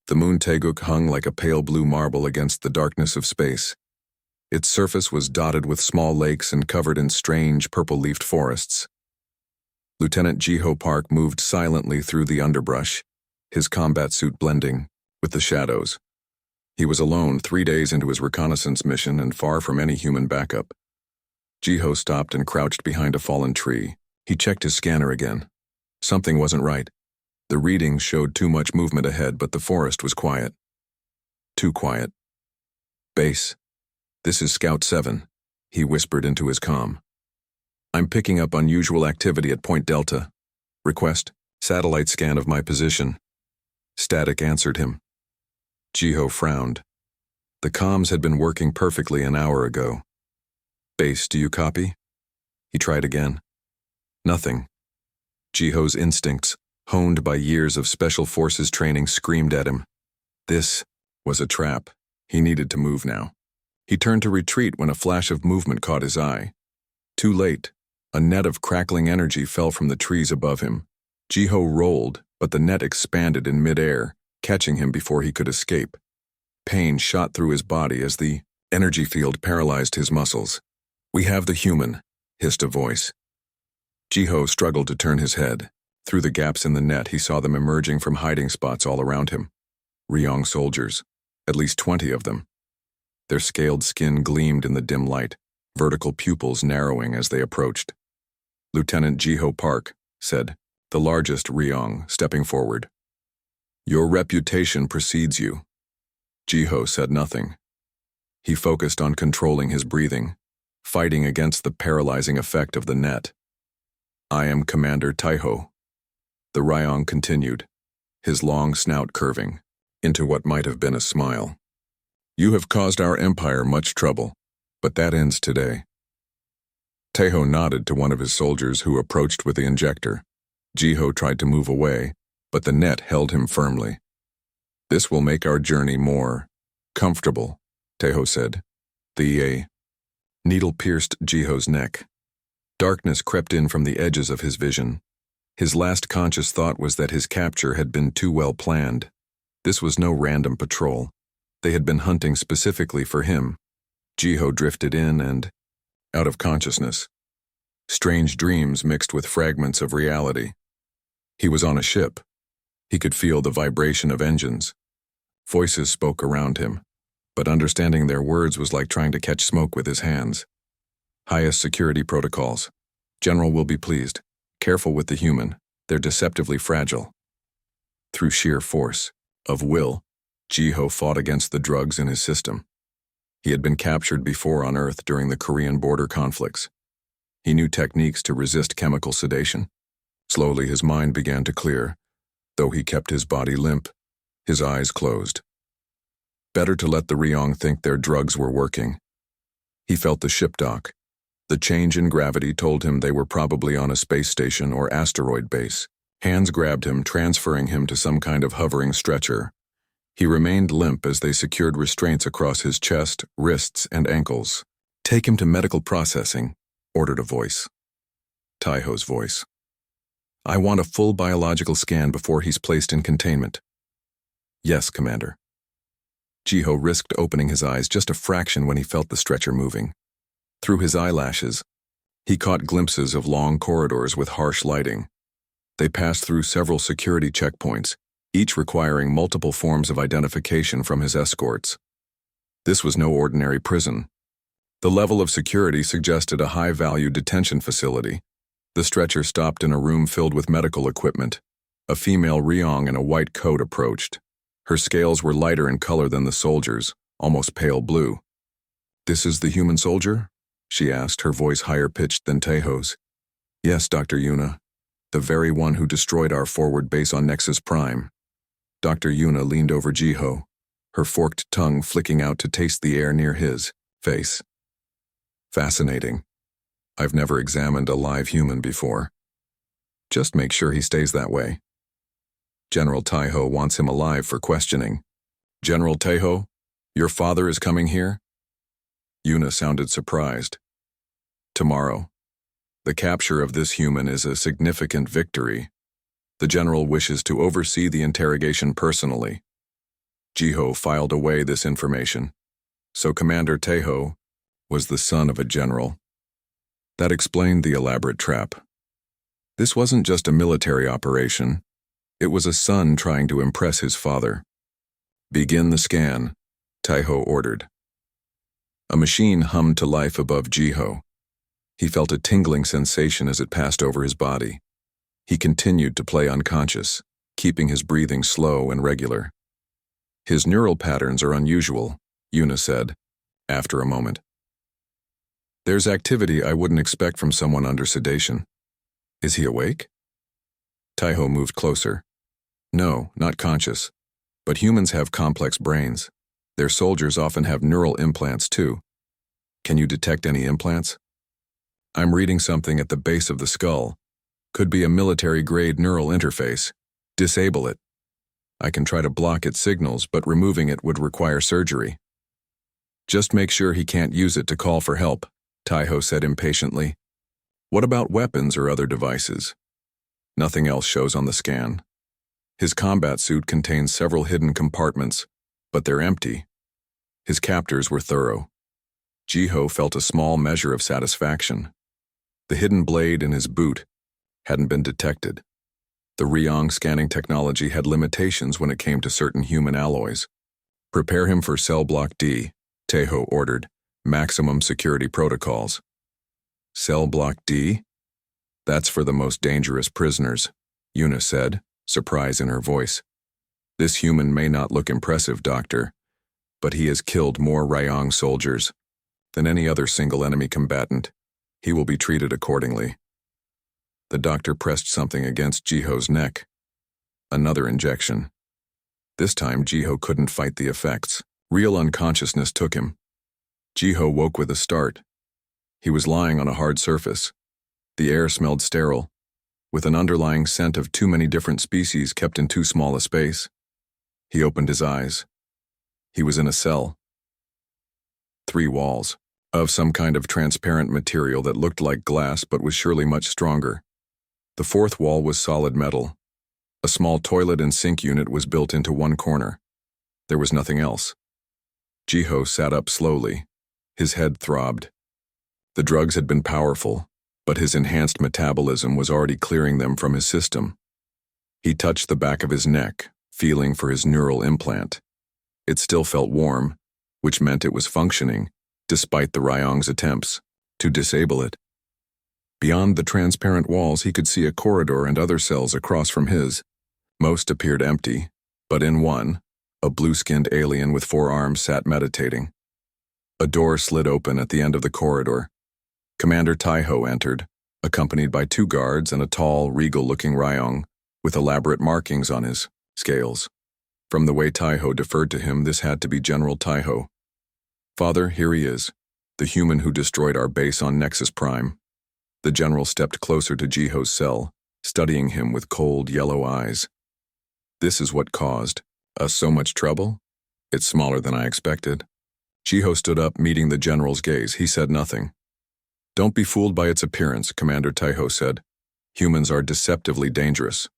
The moon Teguk hung like a pale blue marble against the darkness of space. Its surface was dotted with small lakes and covered in strange purple-leafed forests. Lieutenant Jiho Park moved silently through the underbrush, his combat suit blending with the shadows. He was alone 3 days into his reconnaissance mission and far from any human backup. Jiho stopped and crouched behind a fallen tree. He checked his scanner again. Something wasn't right. The readings showed too much movement ahead, but the forest was quiet. Too quiet. "Base, this is Scout 7, he whispered into his comm. "I'm picking up unusual activity at Point Delta. Request, satellite scan of my position." Static answered him. Jiho frowned. The comms had been working perfectly an hour ago. "Base, do you copy?" He tried again. Nothing. Jiho's instincts, honed by years of Special Forces training, screamed at him. This was a trap. He needed to move now. He turned to retreat when a flash of movement caught his eye. Too late. A net of crackling energy fell from the trees above him. Jiho rolled, but the net expanded in midair, catching him before he could escape. Pain shot through his body as the energy field paralyzed his muscles. "We have the human," hissed a voice. Jiho struggled to turn his head. Through the gaps in the net, he saw them emerging from hiding spots all around him. Ryong soldiers, at least 20 of them. Their scaled skin gleamed in the dim light, vertical pupils narrowing as they approached. Lieutenant Jiho Park said, the largest Ryong, stepping forward. "Your reputation precedes you." Jiho said nothing. He focused on controlling his breathing, fighting against the paralyzing effect of the net. "I am Commander Taiho." The Ryong continued, his long snout curving into what might have been a smile. "You have caused our empire much trouble, but that ends today." Taiho nodded to one of his soldiers who approached with the injector. Jiho tried to move away, but the net held him firmly. "This will make our journey more comfortable," Taiho said. The needle pierced Jiho's neck. Darkness crept in from the edges of his vision. His last conscious thought was that his capture had been too well planned. This was no random patrol. They had been hunting specifically for him. Jiho drifted in and out of consciousness. Strange dreams mixed with fragments of reality. He was on a ship. He could feel the vibration of engines. Voices spoke around him, but understanding their words was like trying to catch smoke with his hands. "Highest security protocols. General will be pleased. Careful with the human. They're deceptively fragile." Through sheer force of will, Jiho fought against the drugs in his system. He had been captured before on Earth during the Korean border conflicts. He knew techniques to resist chemical sedation. Slowly his mind began to clear, though he kept his body limp, his eyes closed. Better to let the Ryong think their drugs were working. He felt the ship dock. The change in gravity told him they were probably on a space station or asteroid base. Hands grabbed him, transferring him to some kind of hovering stretcher. He remained limp as they secured restraints across his chest, wrists, and ankles. "Take him to medical processing," ordered a voice. Taiho's voice. "I want a full biological scan before he's placed in containment." "Yes, Commander." Jiho risked opening his eyes just a fraction when he felt the stretcher moving. Through his eyelashes, he caught glimpses of long corridors with harsh lighting. They passed through several security checkpoints, each requiring multiple forms of identification from his escorts. This was no ordinary prison. The level of security suggested a high-value detention facility. The stretcher stopped in a room filled with medical equipment. A female Ryong in a white coat approached. Her scales were lighter in color than the soldiers, almost pale blue. "This is the human soldier?" she asked, her voice higher-pitched than Taiho's. "Yes, Dr. Yuna. The very one who destroyed our forward base on Nexus Prime." Dr. Yuna leaned over Jiho, her forked tongue flicking out to taste the air near his face. "Fascinating. I've never examined a live human before. Just make sure he stays that way. General Taiho wants him alive for questioning." "General Taiho, your father is coming here?" Yuna sounded surprised. "Tomorrow. The capture of this human is a significant victory. The general wishes to oversee the interrogation personally." Jiho filed away this information. So Commander Taeho was the son of a general. That explained the elaborate trap. This wasn't just a military operation. It was a son trying to impress his father. "Begin the scan," Taeho ordered. A machine hummed to life above Jiho. He felt a tingling sensation as it passed over his body. He continued to play unconscious, keeping his breathing slow and regular. "His neural patterns are unusual," Yuna said, after a moment. "There's activity I wouldn't expect from someone under sedation. Is he awake?" Taeho moved closer. "No, not conscious. But humans have complex brains. Their soldiers often have neural implants too. Can you detect any implants?" "I'm reading something at the base of the skull. Could be a military-grade neural interface. Disable it. I can try to block its signals, but removing it would require surgery." "Just make sure he can't use it to call for help," Taeho said impatiently. "What about weapons or other devices?" "Nothing else shows on the scan. His combat suit contains several hidden compartments, but they're empty." His captors were thorough. Jiho felt a small measure of satisfaction. The hidden blade in his boot hadn't been detected. The Ryong scanning technology had limitations when it came to certain human alloys. "Prepare him for Cell Block D," Taeho ordered. "Maximum security protocols." "Cell Block D? That's for the most dangerous prisoners," Yuna said, surprise in her voice. "This human may not look impressive, Doctor, but he has killed more Ryong soldiers than any other single enemy combatant. He will be treated accordingly." The doctor pressed something against Jiho's neck. Another injection. This time Jiho couldn't fight the effects. Real unconsciousness took him. Jiho woke with a start. He was lying on a hard surface. The air smelled sterile, with an underlying scent of too many different species kept in too small a space. He opened his eyes. He was in a cell. 3 walls, of some kind of transparent material that looked like glass but was surely much stronger. The 4th wall was solid metal. A small toilet and sink unit was built into one corner. There was nothing else. Jiho sat up slowly. His head throbbed. The drugs had been powerful, but his enhanced metabolism was already clearing them from his system. He touched the back of his neck, feeling for his neural implant. It still felt warm, which meant it was functioning, despite the Ryong's attempts to disable it. Beyond the transparent walls, he could see a corridor and other cells across from his. Most appeared empty, but in one, a blue-skinned alien with 4 arms sat meditating. A door slid open at the end of the corridor. Commander Taeho entered, accompanied by 2 guards and a tall, regal-looking Ryong with elaborate markings on his scales. From the way Taeho deferred to him, this had to be General Taeho. "Father, here he is, the human who destroyed our base on Nexus Prime." The general stepped closer to Jiho's cell, studying him with cold, yellow eyes. "This is what caused us so much trouble? It's smaller than I expected." Jiho stood up, meeting the general's gaze. He said nothing. "Don't be fooled by its appearance," Commander Taeho said. "Humans are deceptively dangerous."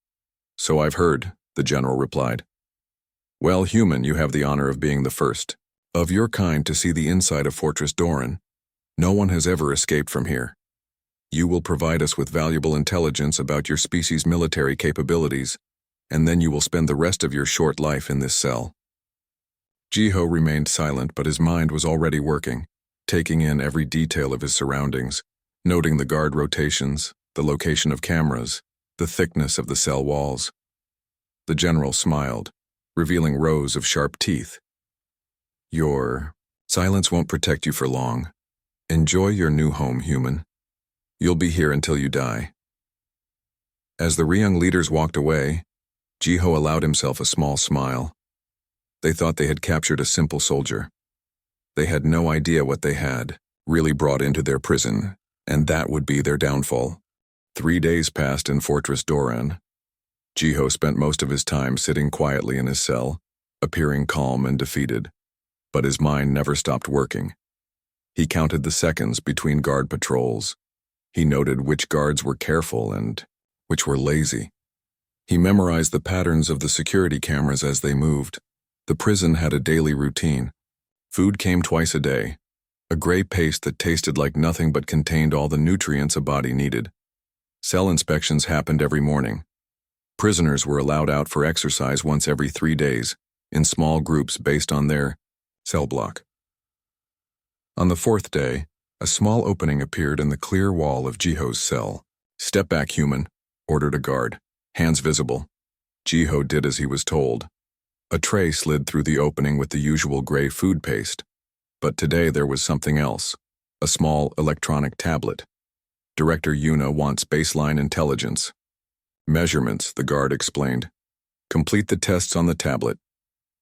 "So I've heard," the general replied. "Well, human, you have the honor of being the first of your kind to see the inside of Fortress Doran. No one has ever escaped from here. You will provide us with valuable intelligence about your species' military capabilities, and then you will spend the rest of your short life in this cell." Jiho remained silent, but his mind was already working, taking in every detail of his surroundings, noting the guard rotations, the location of cameras, the thickness of the cell walls. The general smiled, revealing rows of sharp teeth. "Your silence won't protect you for long. Enjoy your new home, human. You'll be here until you die." As the Ryong leaders walked away, Jiho allowed himself a small smile. They thought they had captured a simple soldier. They had no idea what they had really brought into their prison, and that would be their downfall. 3 days passed in Fortress Doran. Jiho spent most of his time sitting quietly in his cell, appearing calm and defeated, but his mind never stopped working. He counted the seconds between guard patrols. He noted which guards were careful and which were lazy. He memorized the patterns of the security cameras as they moved, The prison had a daily routine. Food came twice a day, a gray paste that tasted like nothing but contained all the nutrients a body needed. Cell inspections happened every morning. Prisoners were allowed out for exercise once every 3 days, in small groups based on their cell block. On the 4th day, a small opening appeared in the clear wall of Jiho's cell. "Step back, human," ordered a guard, hands visible. Jiho did as he was told. A tray slid through the opening with the usual gray food paste. But today there was something else, a small electronic tablet. "Director Yuna wants baseline intelligence." "Measurements," the guard explained. "Complete the tests on the tablet."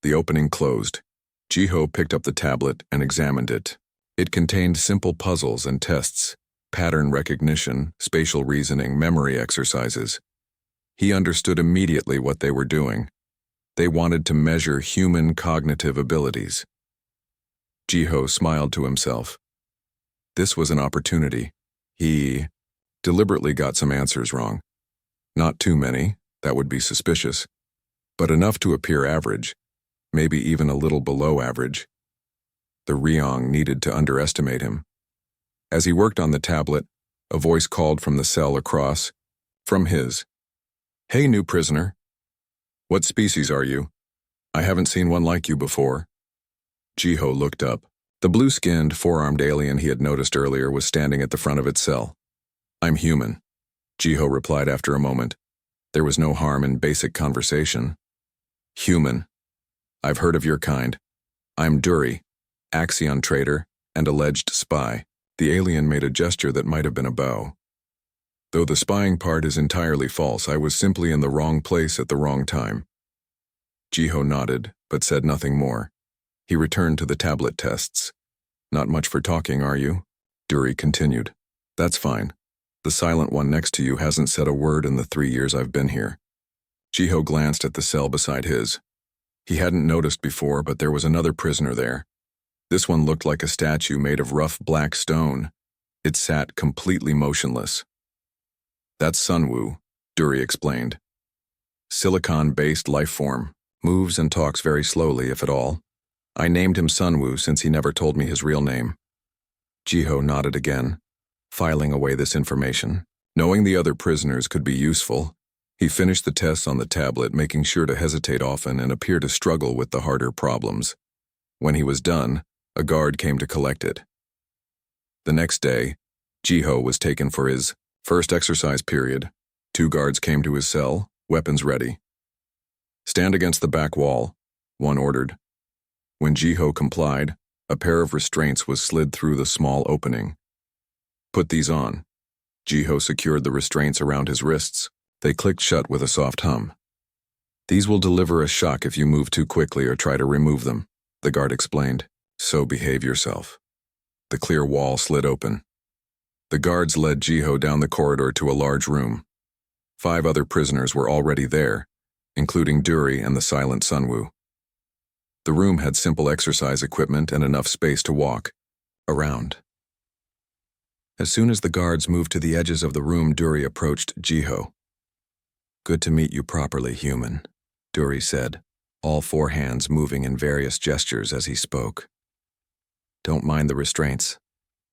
The opening closed. Jiho picked up the tablet and examined it. It contained simple puzzles and tests, pattern recognition, spatial reasoning, memory exercises. He understood immediately what they were doing. They wanted to measure human cognitive abilities. Jiho smiled to himself. This was an opportunity. He deliberately got some answers wrong. Not too many, that would be suspicious, but enough to appear average, maybe even a little below average. The Ryong needed to underestimate him. As he worked on the tablet, a voice called from the cell across, from his. "Hey, new prisoner. What species are you? I haven't seen one like you before." Jiho looked up. The blue-skinned, four-armed alien he had noticed earlier was standing at the front of its cell. "I'm human," Jiho replied after a moment. There was no harm in basic conversation. "Human. I've heard of your kind. I'm Duri, Axion traitor, and alleged spy." The alien made a gesture that might have been a bow. "Though the spying part is entirely false, I was simply in the wrong place at the wrong time." Jiho nodded, but said nothing more. He returned to the tablet tests. "Not much for talking, are you?" Duri continued. "That's fine. The silent one next to you hasn't said a word in the 3 years I've been here." Jiho glanced at the cell beside his. He hadn't noticed before, but there was another prisoner there. This one looked like a statue made of rough black stone. It sat completely motionless. "That's Sunwoo," Duri explained. "Silicon-based life form. Moves and talks very slowly, if at all. I named him Sunwoo since he never told me his real name." Jiho nodded again, filing away this information. Knowing the other prisoners could be useful, he finished the tests on the tablet, making sure to hesitate often and appear to struggle with the harder problems. When he was done, a guard came to collect it. The next day, Jiho was taken for his first exercise period. 2 guards came to his cell, weapons ready. "Stand against the back wall," one ordered. When Jiho complied, a pair of restraints was slid through the small opening. "Put these on." Jiho secured the restraints around his wrists. They clicked shut with a soft hum. "These will deliver a shock if you move too quickly or try to remove them," the guard explained. "So behave yourself." The clear wall slid open. The guards led Jiho down the corridor to a large room. 5 other prisoners were already there, including Duri and the silent Sunwoo. The room had simple exercise equipment and enough space to walk around. As soon as the guards moved to the edges of the room, Duri approached Jiho. "Good to meet you properly, human," Duri said, all 4 hands moving in various gestures as he spoke. "Don't mind the restraints.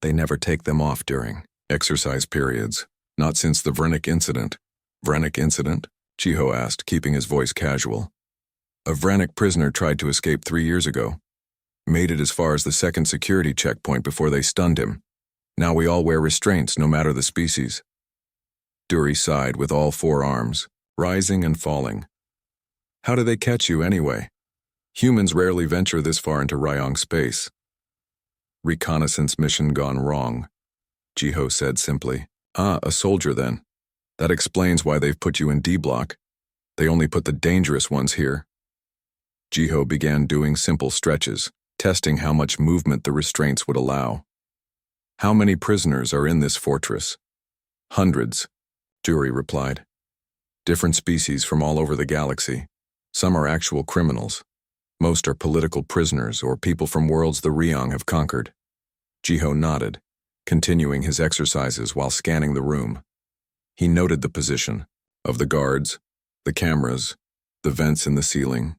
They never take them off during exercise periods, not since the Vrenic incident." "Vrenic incident?" Jiho asked, keeping his voice casual. "A Vrenic prisoner tried to escape 3 years ago. Made it as far as the 2nd security checkpoint before they stunned him. Now we all wear restraints, no matter the species." Duri sighed with all 4 arms, rising and falling. "How do they catch you anyway? Humans rarely venture this far into Ryong space." "Reconnaissance mission gone wrong," Jiho said simply. "Ah, a soldier then. That explains why they've put you in D block. They only put the dangerous ones here." Jiho began doing simple stretches, testing how much movement the restraints would allow. "How many prisoners are in this fortress?" "Hundreds," Duri replied. "Different species from all over the galaxy. Some are actual criminals. Most are political prisoners or people from worlds the Ryong have conquered." Jiho nodded, continuing his exercises while scanning the room. He noted the position of the guards, the cameras, the vents in the ceiling.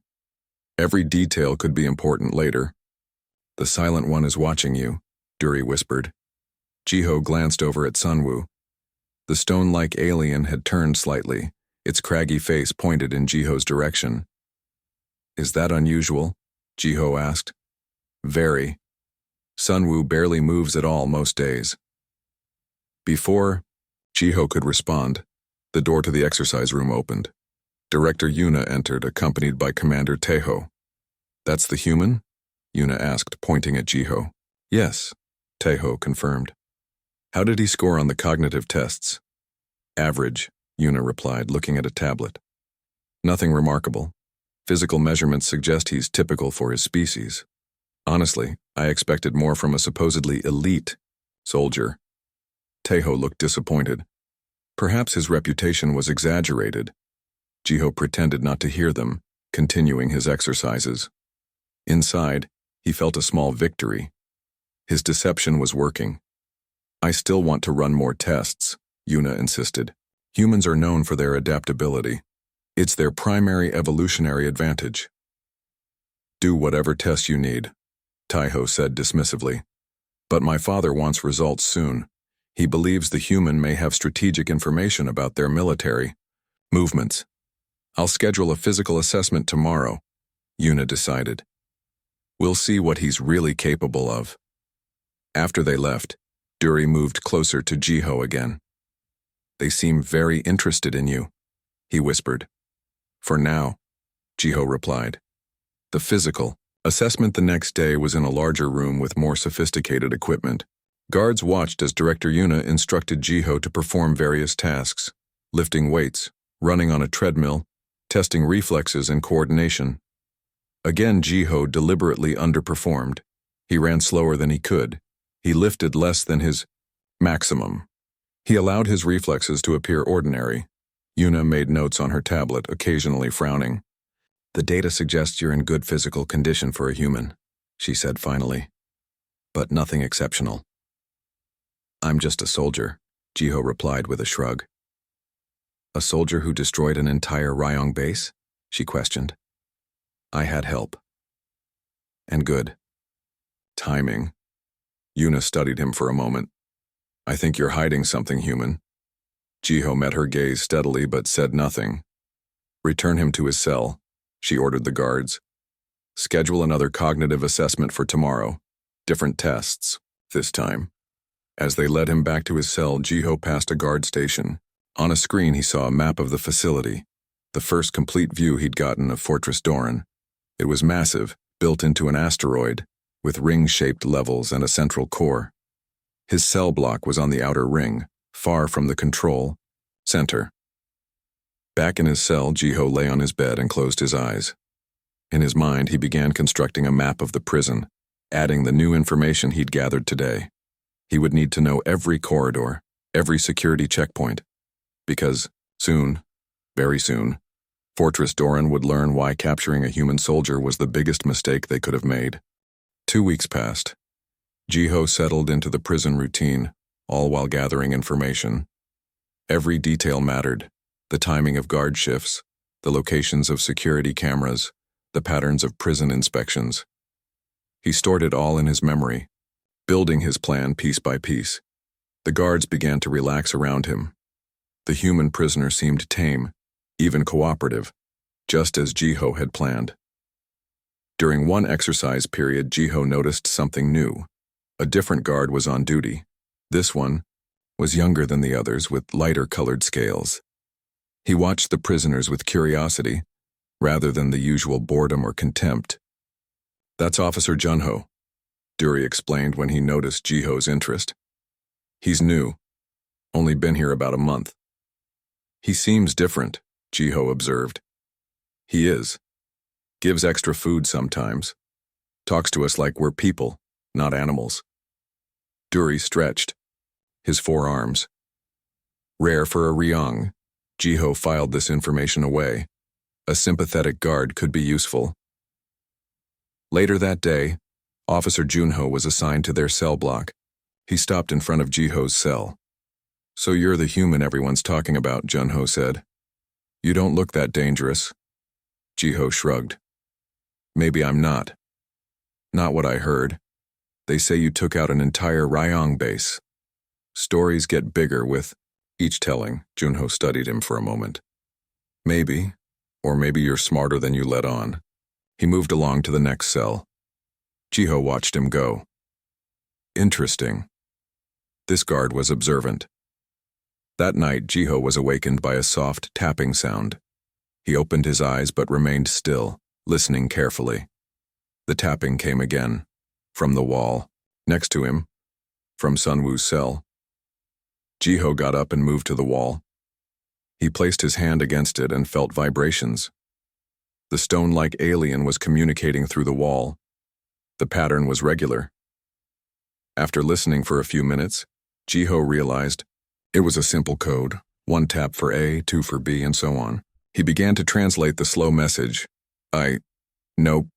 Every detail could be important later. The Silent One is watching you, Duri whispered. Jiho glanced over at Sunwoo. The stone-like alien had turned slightly, its craggy face pointed in Jiho's direction. Is that unusual? Jiho asked. Very. Sunwoo barely moves at all most days. Before Jiho could respond, the door to the exercise room opened. Director Yuna entered, accompanied by Commander Taeho. That's the human? Yuna asked, pointing at Jiho. Yes, Taeho confirmed. How did he score on the cognitive tests? Average, Yuna replied, looking at a tablet. Nothing remarkable. Physical measurements suggest he's typical for his species. Honestly, I expected more from a supposedly elite soldier. Taeho looked disappointed. Perhaps his reputation was exaggerated. Jiho pretended not to hear them, continuing his exercises. Inside, he felt a small victory. His deception was working. I still want to run more tests, Yuna insisted. Humans are known for their adaptability. It's their primary evolutionary advantage. Do whatever tests you need, Taeho said dismissively. But my father wants results soon. He believes the human may have strategic information about their military movements. I'll schedule a physical assessment tomorrow, Yuna decided. We'll see what he's really capable of. After they left, Duri moved closer to Jiho again. They seem very interested in you, he whispered. For now, Jiho replied. The physical assessment the next day was in a larger room with more sophisticated equipment. Guards watched as Director Yuna instructed Jiho to perform various tasks, lifting weights, running on a treadmill, testing reflexes and coordination. Again, Jiho deliberately underperformed. He ran slower than he could. He lifted less than his maximum. He allowed his reflexes to appear ordinary. Yuna made notes on her tablet, occasionally frowning. The data suggests you're in good physical condition for a human, she said finally. But nothing exceptional. I'm just a soldier, Jiho replied with a shrug. A soldier who destroyed an entire Ryong base? She questioned. I had help. And good. Timing. Yuna studied him for a moment. I think you're hiding something, human. Jiho met her gaze steadily but said nothing. Return him to his cell, she ordered the guards. Schedule another cognitive assessment for tomorrow. Different tests, this time. As they led him back to his cell, Jiho passed a guard station. On a screen he saw a map of the facility, the first complete view he'd gotten of Fortress Doran. It was massive, built into an asteroid, with ring-shaped levels and a central core. His cell block was on the outer ring, far from the control center. Back in his cell, Jiho lay on his bed and closed his eyes. In his mind, he began constructing a map of the prison, adding the new information he'd gathered today. He would need to know every corridor, every security checkpoint, because soon, very soon, Fortress Doran would learn why capturing a human soldier was the biggest mistake they could have made. 2 weeks passed. Jiho settled into the prison routine, all while gathering information. Every detail mattered: the timing of guard shifts, the locations of security cameras, the patterns of prison inspections. He stored it all in his memory, building his plan piece by piece. The guards began to relax around him. The human prisoner seemed tame, even cooperative, just as Jiho had planned. During one exercise period, Jiho noticed something new. A different guard was on duty. This one was younger than the others, with lighter-colored scales. He watched the prisoners with curiosity, rather than the usual boredom or contempt. That's Officer Junho, Duri explained when he noticed Jiho's interest. He's new, only been here about a month. He seems different, Jiho observed. He is. Gives extra food sometimes. Talks to us like we're people, not animals. Duri stretched his forearms. Rare for a Ryong. Jiho filed this information away. A sympathetic guard could be useful. Later that day, Officer Junho was assigned to their cell block. He stopped in front of Jiho's cell. So you're the human everyone's talking about, Junho said. You don't look that dangerous. Jiho shrugged. Maybe I'm not. Not what I heard. They say you took out an entire Ryong base. Stories get bigger with each telling. Junho studied him for a moment. Maybe, or maybe you're smarter than you let on. He moved along to the next cell. Jiho watched him go. Interesting. This guard was observant. That night, Jiho was awakened by a soft tapping sound. He opened his eyes but remained still, listening carefully. The tapping came again, from the wall, next to him, from Sunwoo's cell. Jiho got up and moved to the wall. He placed his hand against it and felt vibrations. The stone-like alien was communicating through the wall. The pattern was regular. After listening for a few minutes, Jiho realized it was a simple code, 1 tap for A, 2 for B, and so on. He began to translate the slow message. I know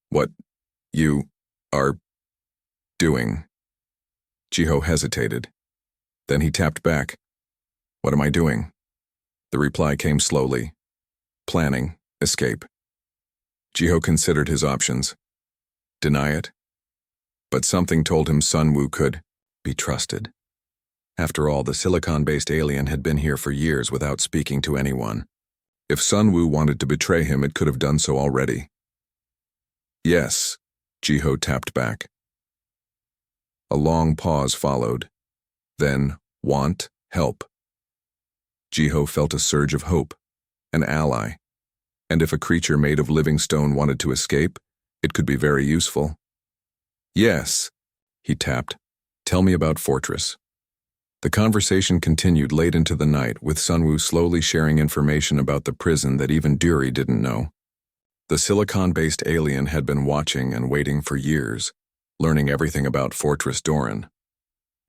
what you are doing. Jiho hesitated. Then he tapped back. What am I doing? The reply came slowly. Planning, escape. Jiho considered his options. Deny it? But something told him Sunwoo could be trusted. After all, the silicon-based alien had been here for years without speaking to anyone. If Sunwoo wanted to betray him, it could have done so already. Yes, Jiho tapped back. A long pause followed. Then, want, help. Jiho felt a surge of hope, an ally. And if a creature made of living stone wanted to escape, it could be very useful. Yes, he tapped. Tell me about Fortress. The conversation continued late into the night, with Sunwoo slowly sharing information about the prison that even Dury didn't know. The silicon-based alien had been watching and waiting for years, learning everything about Fortress Doran.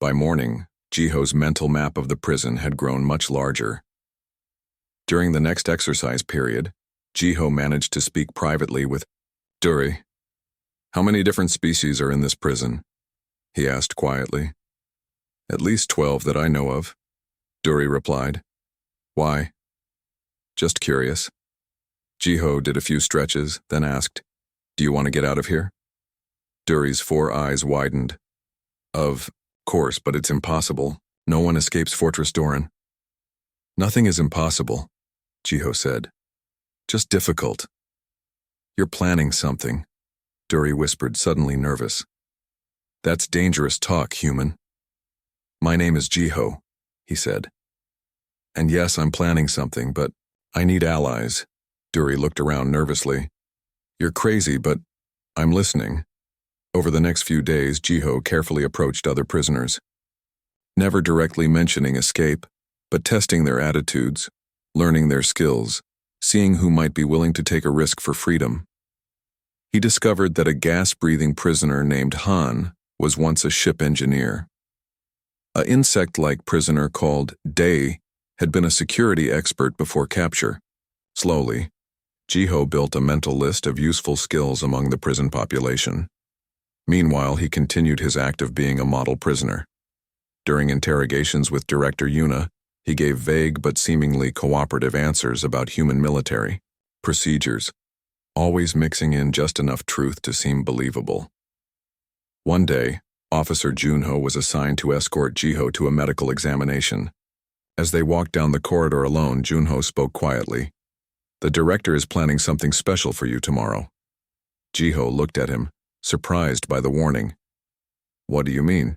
By morning, Jiho's mental map of the prison had grown much larger. During the next exercise period, Jiho managed to speak privately with Dury. How many different species are in this prison? He asked quietly. At least 12 that I know of, Dury replied. Why? Just curious. Jiho did a few stretches, then asked, Do you want to get out of here? Dury's 4 eyes widened. Of course, but it's impossible. No one escapes Fortress Doran. Nothing is impossible, Jiho said. Just difficult. You're planning something, Dury whispered, suddenly nervous. That's dangerous talk, human. My name is Jiho, he said. And yes, I'm planning something, but I need allies. Dury looked around nervously. You're crazy, but I'm listening. Over the next few days, Jiho carefully approached other prisoners, never directly mentioning escape, but testing their attitudes, learning their skills, seeing who might be willing to take a risk for freedom. He discovered that a gas-breathing prisoner named Han was once a ship engineer. An insect-like prisoner called Day had been a security expert before capture. Slowly, Jiho built a mental list of useful skills among the prison population. Meanwhile, he continued his act of being a model prisoner. During interrogations with Director Yuna, he gave vague but seemingly cooperative answers about human military procedures, always mixing in just enough truth to seem believable. One day, Officer Junho was assigned to escort Jiho to a medical examination. As they walked down the corridor alone, Junho spoke quietly. The director is planning something special for you tomorrow. Jiho looked at him, surprised by the warning. What do you mean?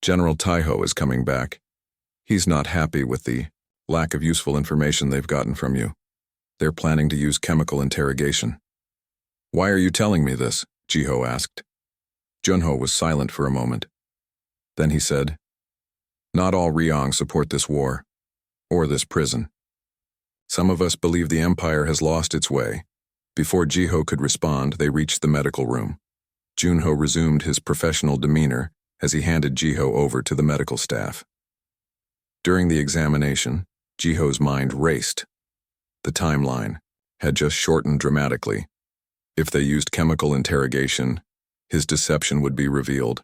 General Taiho is coming back. He's not happy with the lack of useful information they've gotten from you. They're planning to use chemical interrogation. Why are you telling me this? Jiho asked. Junho was silent for a moment. Then he said, Not all Ryong support this war, or this prison. Some of us believe the Empire has lost its way. Before Jiho could respond, they reached the medical room. Junho resumed his professional demeanor as he handed Jiho over to the medical staff. During the examination, Jiho's mind raced. The timeline had just shortened dramatically. If they used chemical interrogation, his deception would be revealed.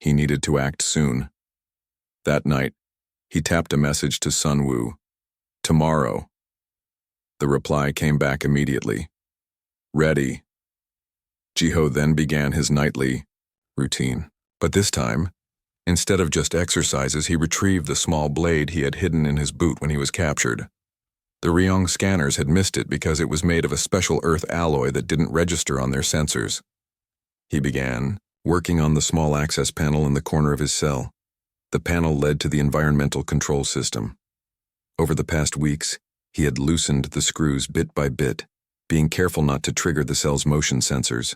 He needed to act soon. That night, he tapped a message to Sunwoo. Tomorrow. The reply came back immediately. Ready. Jiho then began his nightly routine. But this time, instead of just exercises, he retrieved the small blade he had hidden in his boot when he was captured. The Ryong scanners had missed it because it was made of a special earth alloy that didn't register on their sensors. He began working on the small access panel in the corner of his cell. The panel led to the environmental control system. Over the past weeks, he had loosened the screws bit by bit, being careful not to trigger the cell's motion sensors.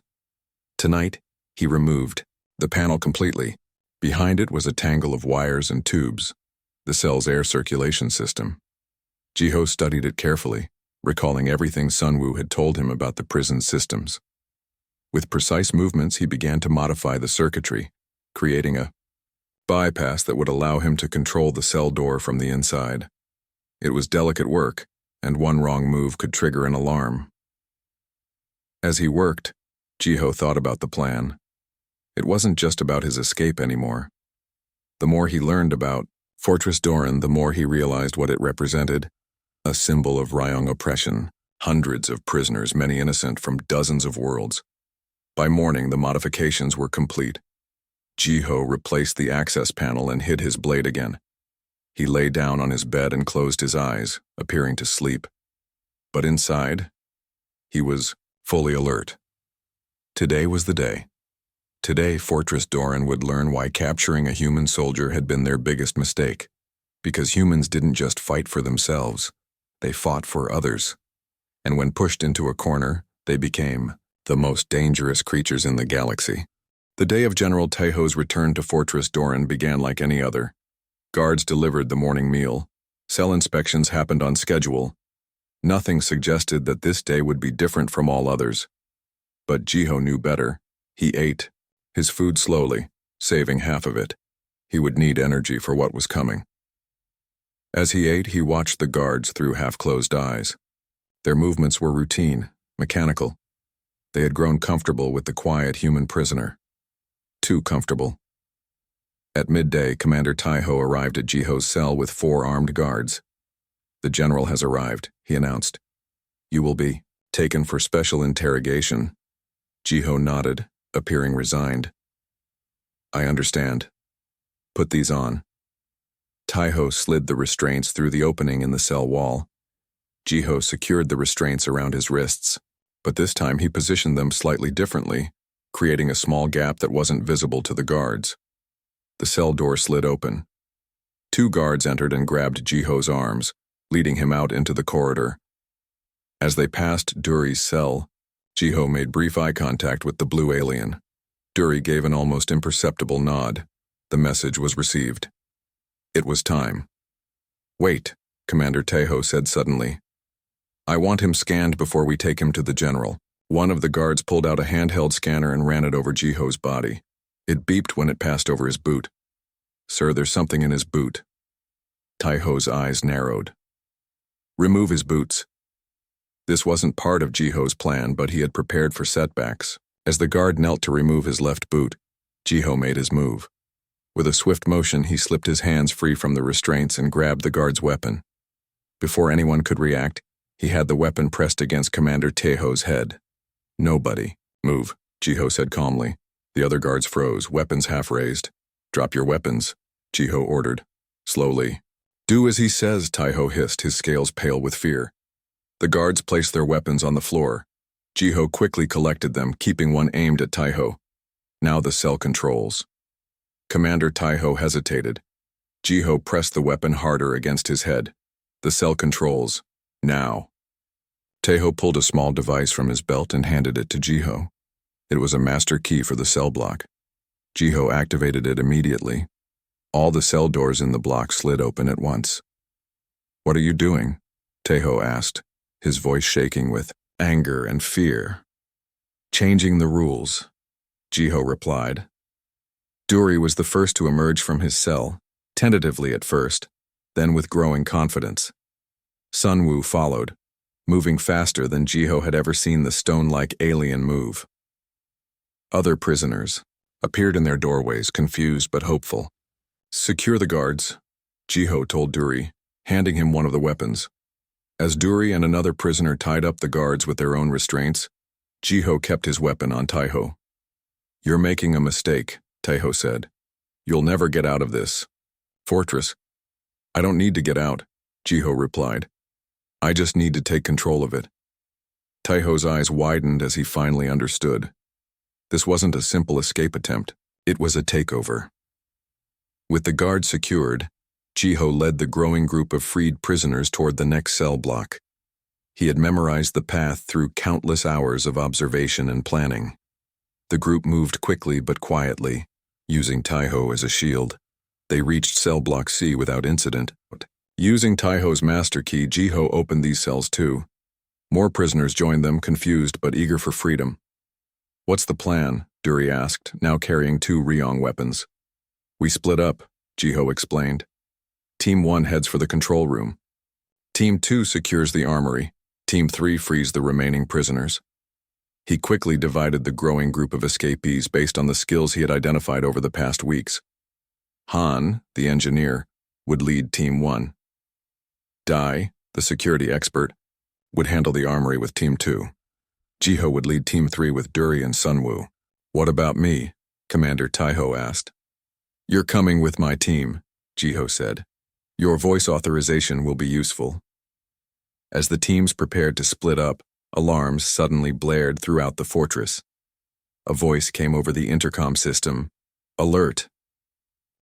Tonight, he removed the panel completely. Behind it was a tangle of wires and tubes, the cell's air circulation system. Jiho studied it carefully, recalling everything Sunwoo had told him about the prison's systems. With precise movements, he began to modify the circuitry, creating a bypass that would allow him to control the cell door from the inside. It was delicate work, and one wrong move could trigger an alarm. As he worked, Jiho thought about the plan. It wasn't just about his escape anymore. The more he learned about Fortress Doran, the more he realized what it represented. A symbol of Ryong oppression, hundreds of prisoners, many innocent, from dozens of worlds. By morning, the modifications were complete. Jiho replaced the access panel and hid his blade again. He lay down on his bed and closed his eyes, appearing to sleep. But inside, he was fully alert. Today was the day. Today, Fortress Doran would learn why capturing a human soldier had been their biggest mistake. Because humans didn't just fight for themselves, they fought for others. And when pushed into a corner, they became the most dangerous creatures in the galaxy. The day of General Taeho's return to Fortress Doran began like any other. Guards delivered the morning meal. Cell inspections happened on schedule. Nothing suggested that this day would be different from all others. But Jiho knew better. He ate his food slowly, saving half of it. He would need energy for what was coming. As he ate, he watched the guards through half-closed eyes. Their movements were routine, mechanical. They had grown comfortable with the quiet human prisoner. Too comfortable. At midday, Commander Taeho arrived at Jiho's cell with 4 armed guards. "The general has arrived," he announced. "You will be taken for special interrogation." Jiho nodded, appearing resigned. "I understand. Put these on." Taeho slid the restraints through the opening in the cell wall. Jiho secured the restraints around his wrists, but this time he positioned them slightly differently, creating a small gap that wasn't visible to the guards. The cell door slid open. 2 guards entered and grabbed Jiho's arms, leading him out into the corridor. As they passed Duri's cell, Jiho made brief eye contact with the blue alien. Duri gave an almost imperceptible nod. The message was received. It was time. "Wait," Commander Taeho said suddenly. "I want him scanned before we take him to the general." One of the guards pulled out a handheld scanner and ran it over Jiho's body. It beeped when it passed over his boot. "Sir, there's something in his boot." Taeho's eyes narrowed. "Remove his boots." This wasn't part of Jiho's plan, but he had prepared for setbacks. As the guard knelt to remove his left boot, Jiho made his move. With a swift motion, he slipped his hands free from the restraints and grabbed the guard's weapon. Before anyone could react, he had the weapon pressed against Commander Taeho's head. "Nobody move," Jiho said calmly. The other guards froze, weapons half raised. "Drop your weapons," Jiho ordered. "Slowly." "Do as he says," Taeho hissed, his scales pale with fear. The guards placed their weapons on the floor. Jiho quickly collected them, keeping one aimed at Taeho. Now the cell controls. Commander Taeho hesitated. Jiho pressed the weapon harder against his head. "The cell controls. Now." Taeho pulled a small device from his belt and handed it to Jiho. It was a master key for the cell block. Jiho activated it immediately. All the cell doors in the block slid open at once. "What are you doing?" Taeho asked, his voice shaking with anger and fear. "Changing the rules," Jiho replied. Duri was the first to emerge from his cell, tentatively at first, then with growing confidence. Sunwoo followed, moving faster than Jiho had ever seen the stone-like alien move. Other prisoners appeared in their doorways, confused but hopeful. "Secure the guards," Jiho told Duri, handing him one of the weapons. As Duri and another prisoner tied up the guards with their own restraints, Jiho kept his weapon on Taiho. "You're making a mistake," Taiho said. "You'll never get out of this fortress." "I don't need to get out," Jiho replied. "I just need to take control of it." Taiho's eyes widened as he finally understood. This wasn't a simple escape attempt. It was a takeover. With the guards secured, Jiho led the growing group of freed prisoners toward the next cell block. He had memorized the path through countless hours of observation and planning. The group moved quickly but quietly, using Taiho as a shield. They reached cell block C without incident. Using Taiho's master key, Jiho opened these cells too. More prisoners joined them, confused but eager for freedom. "What's the plan?" Duri asked, now carrying 2 Ryong weapons. "We split up," Jiho explained. "Team 1 heads for the control room. Team 2 secures the armory. Team 3 frees the remaining prisoners." He quickly divided the growing group of escapees based on the skills he had identified over the past weeks. Han, the engineer, would lead Team 1. Dai, the security expert, would handle the armory with Team 2. Jiho would lead Team 3 with Duri and Sunwoo. "What about me?" Commander Taiho asked. "You're coming with my team," Jiho said. "Your voice authorization will be useful." As the teams prepared to split up, alarms suddenly blared throughout the fortress. A voice came over the intercom system. "Alert!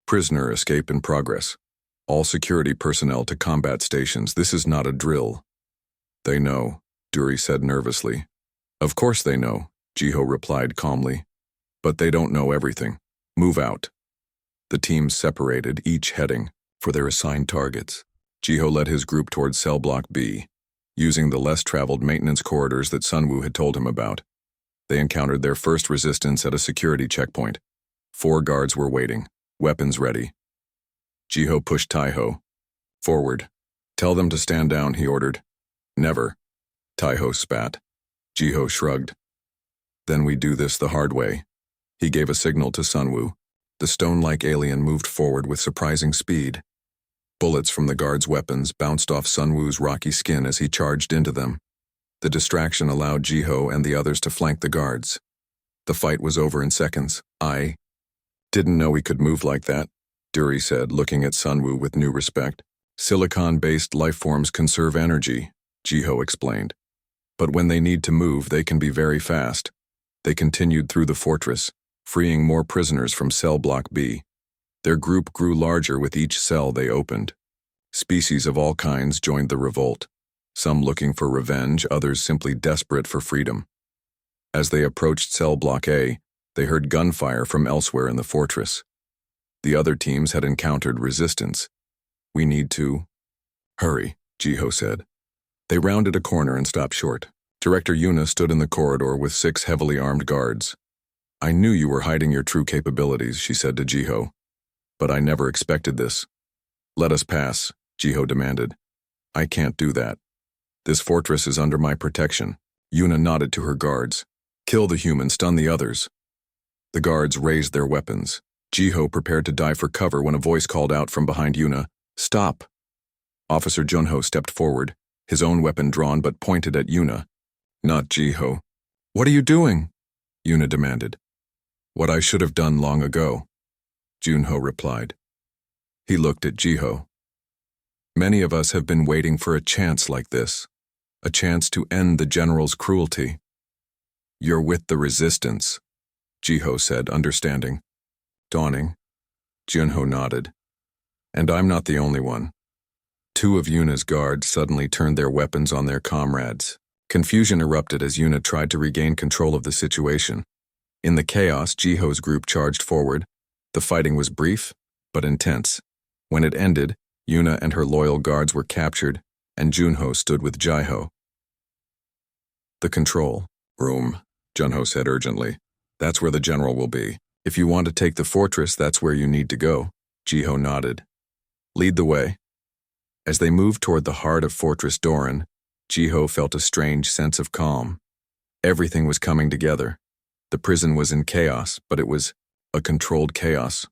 Prisoner escape in progress. All security personnel to combat stations. This is not a drill." "They know," Duri said nervously. "Of course they know," Jiho replied calmly. "But they don't know everything. Move out." The teams separated, each heading for their assigned targets. Jiho led his group towards cell block B. Using the less-traveled maintenance corridors that Sunwoo had told him about, they encountered their first resistance at a security checkpoint. 4 guards were waiting, weapons ready. Jiho pushed Taiho. "Forward. Tell them to stand down," he ordered. "Never." Taiho spat. Jiho shrugged. "Then we do this the hard way." He gave a signal to Sunwoo. The stone-like alien moved forward with surprising speed. Bullets from the guards' weapons bounced off Sunwoo's rocky skin as he charged into them. The distraction allowed Jiho and the others to flank the guards. The fight was over in seconds. "I didn't know he could move like that," Duri said, looking at Sunwoo with new respect. "Silicon-based lifeforms conserve energy," Jiho explained. "But when they need to move, they can be very fast." They continued through the fortress, freeing more prisoners from cell block B. Their group grew larger with each cell they opened. Species of all kinds joined the revolt, some looking for revenge, others simply desperate for freedom. As they approached cell block A, they heard gunfire from elsewhere in the fortress. The other teams had encountered resistance. "We need to hurry," Jiho said. They rounded a corner and stopped short. Director Yuna stood in the corridor with 6 heavily armed guards. "I knew you were hiding your true capabilities," she said to Jiho. "But I never expected this." "Let us pass," Jiho demanded. "I can't do that. This fortress is under my protection." Yuna nodded to her guards. "Kill the human, stun the others." The guards raised their weapons. Jiho prepared to dive for cover when a voice called out from behind Yuna, "Stop!" Officer Junho stepped forward, his own weapon drawn but pointed at Yuna. Not Jiho. "What are you doing?" Yuna demanded. "What I should have done long ago," Junho replied. He looked at Jiho. "Many of us have been waiting for a chance like this, a chance to end the general's cruelty." "You're with the resistance," Jiho said, understanding. "Dawning." Junho nodded. "And I'm not the only one." 2 of Yuna's guards suddenly turned their weapons on their comrades. Confusion erupted as Yuna tried to regain control of the situation. In the chaos, Jiho's group charged forward. The fighting was brief, but intense. When it ended, Yuna and her loyal guards were captured, and Junho stood with Jiho. "The control room," Junho said urgently. "That's where the general will be. If you want to take the fortress, that's where you need to go." Jiho nodded. "Lead the way." As they moved toward the heart of Fortress Doran, Jiho felt a strange sense of calm. Everything was coming together. The prison was in chaos, but it was a controlled chaos,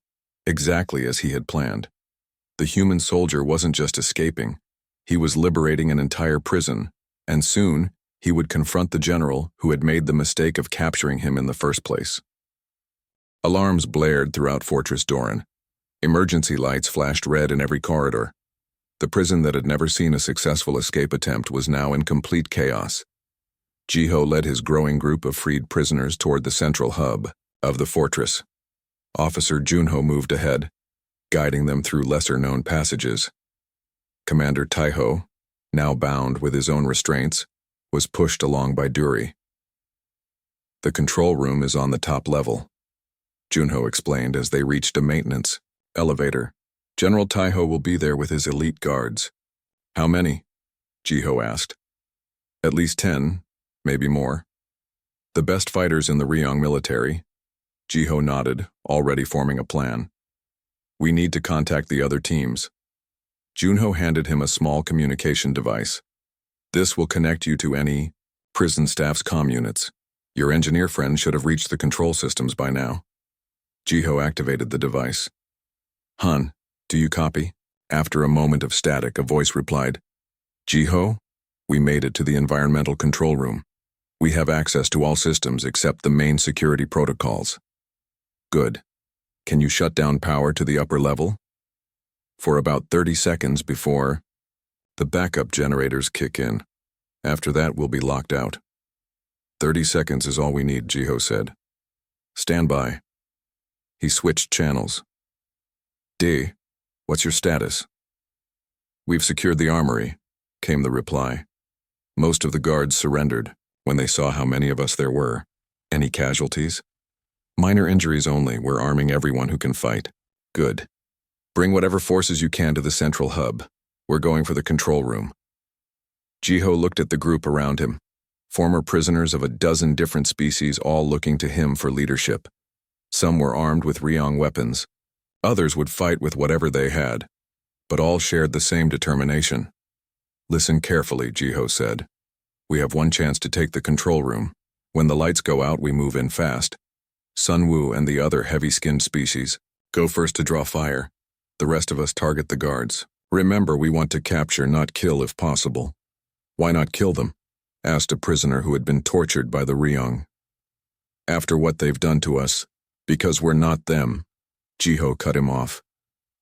exactly as he had planned. The human soldier wasn't just escaping. He was liberating an entire prison, and soon He would confront the general who had made the mistake of capturing him in the first place. Alarms blared throughout Fortress Doran. Emergency lights flashed red in every corridor. The prison that had never seen a successful escape attempt was now in complete chaos. Jiho led his growing group of freed prisoners toward the central hub of the fortress. Officer Junho moved ahead, guiding them through lesser-known passages. Commander Taiho, now bound with his own restraints, was pushed along by Duri. The control room is on the top level, Junho explained as they reached a maintenance elevator. General Taiho will be there with his elite guards. How many? Jiho asked. At least 10, maybe more. The best fighters in the Ryong military. Jiho nodded, already forming a plan. We need to contact the other teams. Junho handed him a small communication device. This will connect you to any prison staff's comm units. Your engineer friend should have reached the control systems by now. Jiho activated the device. Han, do you copy? After a moment of static, a voice replied. Jiho, we made it to the environmental control room. We have access to all systems except the main security protocols. Good. Can you shut down power to the upper level? For about 30 seconds before the backup generators kick in. After that, we'll be locked out. 30 seconds is all we need, Jiho said. Stand by. He switched channels. D, what's your status? We've secured the armory, came the reply. Most of the guards surrendered when they saw how many of us there were. Any casualties? Minor injuries only. We're arming everyone who can fight. Good. Bring whatever forces you can to the central hub. We're going for the control room. Jiho looked at the group around him. Former prisoners of a dozen different species, all looking to him for leadership. Some were armed with Ryong weapons. Others would fight with whatever they had, but all shared the same determination. Listen carefully, Jiho said. We have one chance to take the control room. When the lights go out, we move in fast. Sun Wu and the other heavy-skinned species go first to draw fire. The rest of us target the guards. Remember, we want to capture, not kill if possible. Why not kill them? Asked a prisoner who had been tortured by the Ryong. After what they've done to us, because we're not them. Jiho cut him off.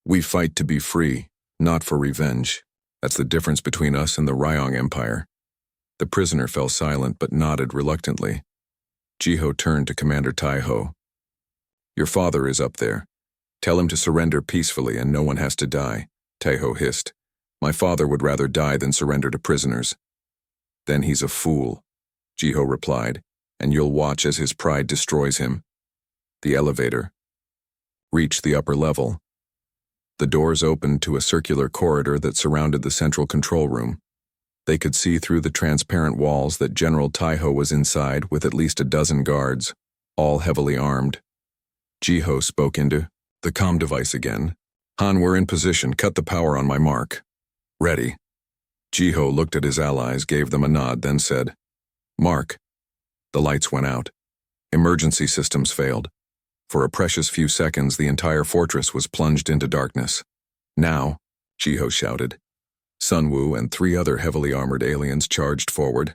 We fight to be free, not for revenge. That's the difference between us and the Ryong Empire. The prisoner fell silent but nodded reluctantly. Jiho turned to Commander Taiho. Your father is up there. Tell him to surrender peacefully and no one has to die, Taiho hissed. My father would rather die than surrender to prisoners. Then he's a fool, Jiho replied, and you'll watch as his pride destroys him. The elevator reached the upper level. The doors opened to a circular corridor that surrounded the central control room. They could see through the transparent walls that General Taiho was inside with at least a dozen guards, all heavily armed. Jiho spoke into the comm device again. Han, we're in position. Cut the power on my mark. Ready. Jiho looked at his allies, gave them a nod, then said, Mark. The lights went out. Emergency systems failed. For a precious few seconds, the entire fortress was plunged into darkness. Now, Jiho shouted. Sun Wu and 3 other heavily armored aliens charged forward,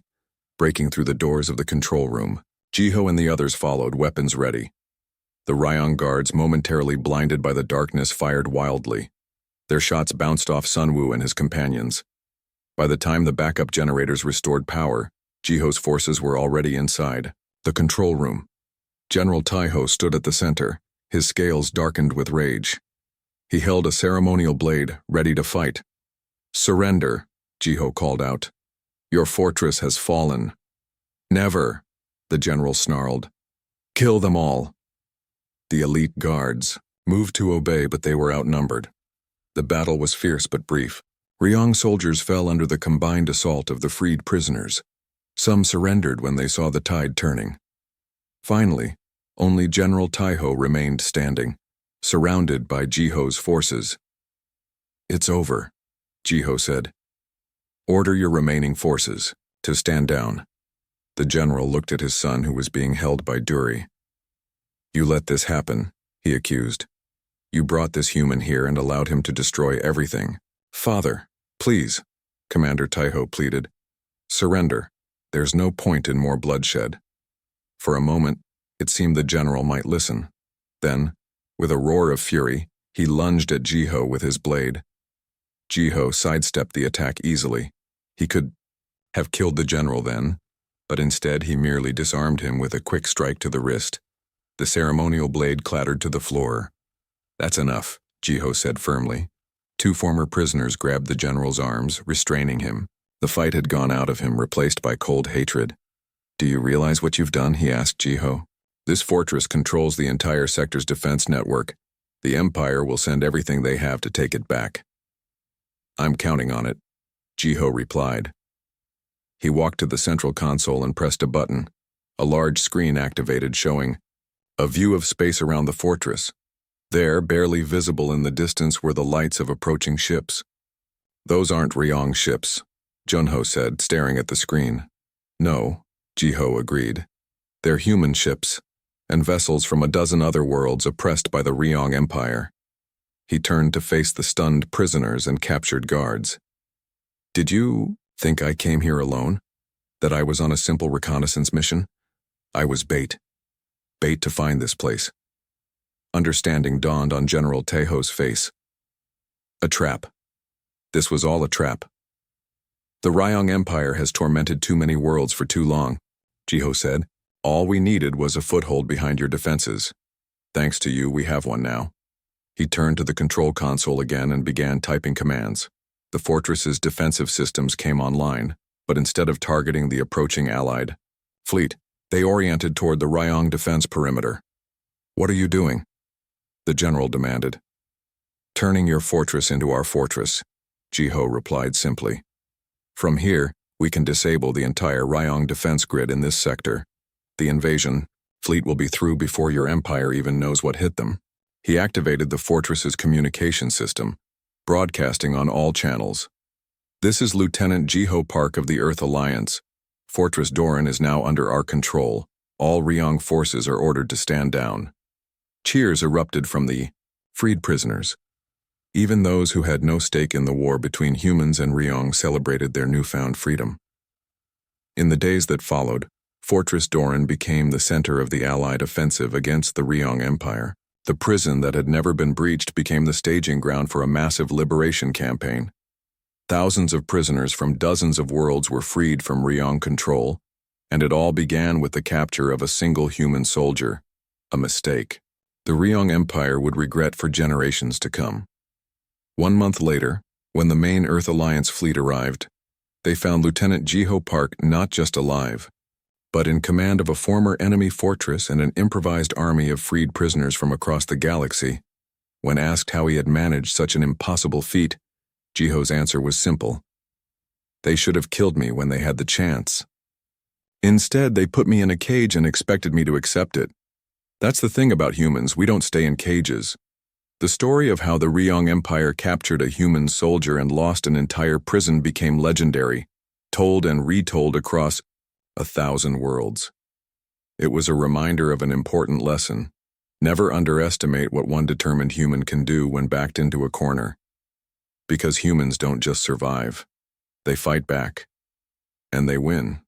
breaking through the doors of the control room. Jiho and the others followed, weapons ready. The Ryong guards, momentarily blinded by the darkness, fired wildly. Their shots bounced off Sun Wu and his companions. By the time the backup generators restored power, Jiho's forces were already inside the control room. General Taiho stood at the center, his scales darkened with rage. He held a ceremonial blade, ready to fight. Surrender, Jiho called out. Your fortress has fallen. Never, the general snarled. Kill them all. The elite guards moved to obey, but they were outnumbered. The battle was fierce but brief. Ryong soldiers fell under the combined assault of the freed prisoners. Some surrendered when they saw the tide turning. Finally, only General Taiho remained standing, surrounded by Jiho's forces. It's over, Jiho said. Order your remaining forces to stand down. The general looked at his son, who was being held by Duri. You let this happen, he accused. You brought this human here and allowed him to destroy everything. Father, please, Commander Taiho pleaded. Surrender. There's no point in more bloodshed. For a moment, it seemed the general might listen. Then, with a roar of fury, he lunged at Jiho with his blade. Jiho sidestepped the attack easily. He could have killed the general then, but instead he merely disarmed him with a quick strike to the wrist. The ceremonial blade clattered to the floor. "That's enough," Jiho said firmly. Two former prisoners grabbed the general's arms, restraining him. The fight had gone out of him, replaced by cold hatred. "Do you realize what you've done?" he asked Jiho. "This fortress controls the entire sector's defense network. The Empire will send everything they have to take it back." "I'm counting on it," Jiho replied. He walked to the central console and pressed a button. A large screen activated, showing a view of space around the fortress. There, barely visible in the distance, were the lights of approaching ships. "Those aren't Ryong ships," Junho said, staring at the screen. "No," Jiho agreed. "They're human ships, and vessels from a dozen other worlds oppressed by the Ryong Empire." He turned to face the stunned prisoners and captured guards. "Did you think I came here alone? That I was on a simple reconnaissance mission? I was bait. Bait to find this place." Understanding dawned on General Tejo's face. A trap. This was all a trap. "The Ryong Empire has tormented too many worlds for too long," Jiho said. "All we needed was a foothold behind your defenses. Thanks to you, we have one now." He turned to the control console again and began typing commands. The fortress's defensive systems came online, but instead of targeting the approaching Allied fleet, they oriented toward the Ryong defense perimeter. "What are you doing?" the general demanded. "Turning your fortress into our fortress," Jiho replied simply. "From here, we can disable the entire Ryong defense grid in this sector. The invasion fleet will be through before your empire even knows what hit them." He activated the fortress's communication system, broadcasting on all channels. "This is Lieutenant Jiho Park of the Earth Alliance. Fortress Doran is now under our control. All Ryong forces are ordered to stand down." Cheers erupted from the freed prisoners. Even those who had no stake in the war between humans and Ryong celebrated their newfound freedom. In the days that followed, Fortress Doran became the center of the Allied offensive against the Ryong Empire. The prison that had never been breached became the staging ground for a massive liberation campaign. Thousands of prisoners from dozens of worlds were freed from Ryong control, and it all began with the capture of a single human soldier. A mistake the Ryong Empire would regret for generations to come. 1 month later, when the main Earth Alliance fleet arrived, they found Lieutenant Jiho Park not just alive, but in command of a former enemy fortress and an improvised army of freed prisoners from across the galaxy. When asked how he had managed such an impossible feat, Jiho's answer was simple. "They should have killed me when they had the chance. Instead, they put me in a cage and expected me to accept it. That's the thing about humans, we don't stay in cages." The story of how the Ryong Empire captured a human soldier and lost an entire prison became legendary, told and retold across 1,000 worlds. It was a reminder of an important lesson. Never underestimate what one determined human can do when backed into a corner. Because humans don't just survive. They fight back. And they win.